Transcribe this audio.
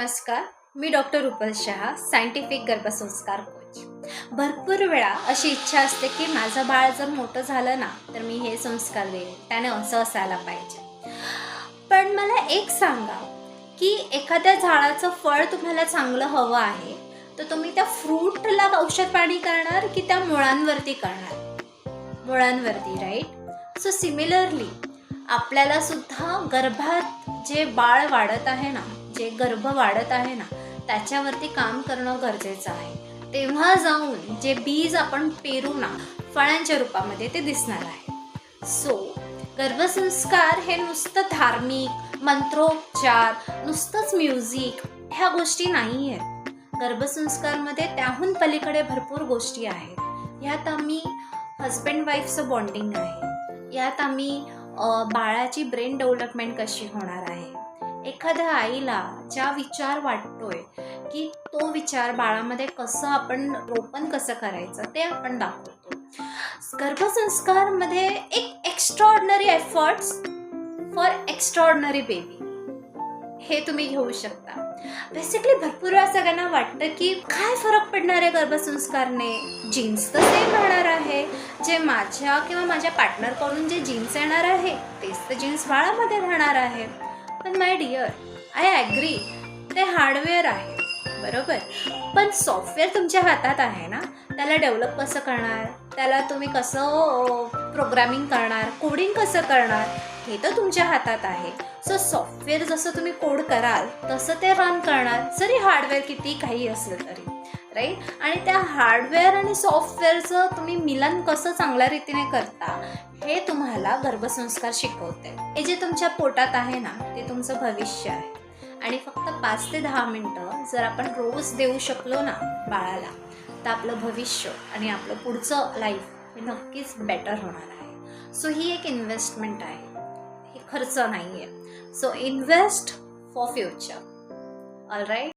नमस्कार. मी doctor Rupal Shah, scientific गर्भसंस्कार कोच. भरपूर वेळा अशी इच्छा असते की माझं बाळ जर मोठं झालं ना तर मी हे संस्कार देईन, त्याने असं असायला पाहिजे. पण मला एक सांगा की एखाद्या झाडाचं फळ तुम्हाला चांगलं हवं आहे तर तुम्ही त्या फ्रूटला औषध पाणी करणार की त्या मुळांवरती करणार? मुळांवरती, राईट? सो सिमिलरली आपल्याला सुद्धा गर्भात जे बाळ वाढत आहे ना, जे गर्भ वाढत आहे ना, त्याच्यावरती काम करणं गरजेचं आहे. तेव्हा जाऊन जे बीज आपण पेरू ना फळांच्या रूपामध्ये ते दिसणार आहे. सो गर्भसंस्कार हे नुसतं धार्मिक मंत्रोपचार, नुसतंच म्युझिक ह्या गोष्टी नाही आहेत. गर्भसंस्कारमध्ये त्याहून पलीकडे भरपूर गोष्टी आहेत. यात आम्ही हजबंड वाईफचं बॉन्डिंग आहे, यात आम्ही बाळाची ब्रेन डेव्हलपमेंट कशी होणार आहे, एखाद्या आईला ज्या विचार वाटतोय की तो विचार बाळामध्ये कसं आपण रोपण कसं करायचं ते आपण दाखवतो. गर्भसंस्कारमध्ये एक extraordinary efforts for extraordinary baby हे तुम्ही घेऊ शकता. बेसिकली भरपूर वेळा सगळ्यांना वाटतं की काय फरक पडणार आहे गर्भसंस्कारने, जीन्स तर सेम राहणार आहे, जे माझ्या किंवा माझ्या पार्टनरकडून जे जीन्स येणार आहे तेच तर जीन्स बाळामध्ये राहणार आहे. पण माय डिअर, आय ॲग्री, ते हार्डवेअर आहे, बरोबर. पण सॉफ्टवेअर तुमच्या हातात आहे ना, त्याला डेव्हलप कसं करणार, त्याला तुम्ही कसं प्रोग्रामिंग करणार, कोडिंग कसं करणार हे तर तुमच्या हातात आहे. सो सॉफ्टवेअर जसं तुम्ही कोड कराल तसं ते रन करणार, जरी हार्डवेअर किती काही असलं तरी, राईट. आणि त्या हार्डवेअर आणि सॉफ्टवेअरचं तुम्ही मिलन कसं चांगल्या रीतीने करता हे तुम्हाला गर्भसंस्कार शिकवते. हे जे तुमच्या पोटात आहे ना ते तुमचं भविष्य आहे. आणि फक्त 5 ते 10 मिनटं जर आपण रोज देऊ शकलो ना बाळाला तर आपलं भविष्य आणि आपलं पुढचं लाईफ हे नक्कीच बेटर होणार आहे. सो ही एक इन्व्हेस्टमेंट आहे, हे खर्च नाही आहे. So invest for future. All right.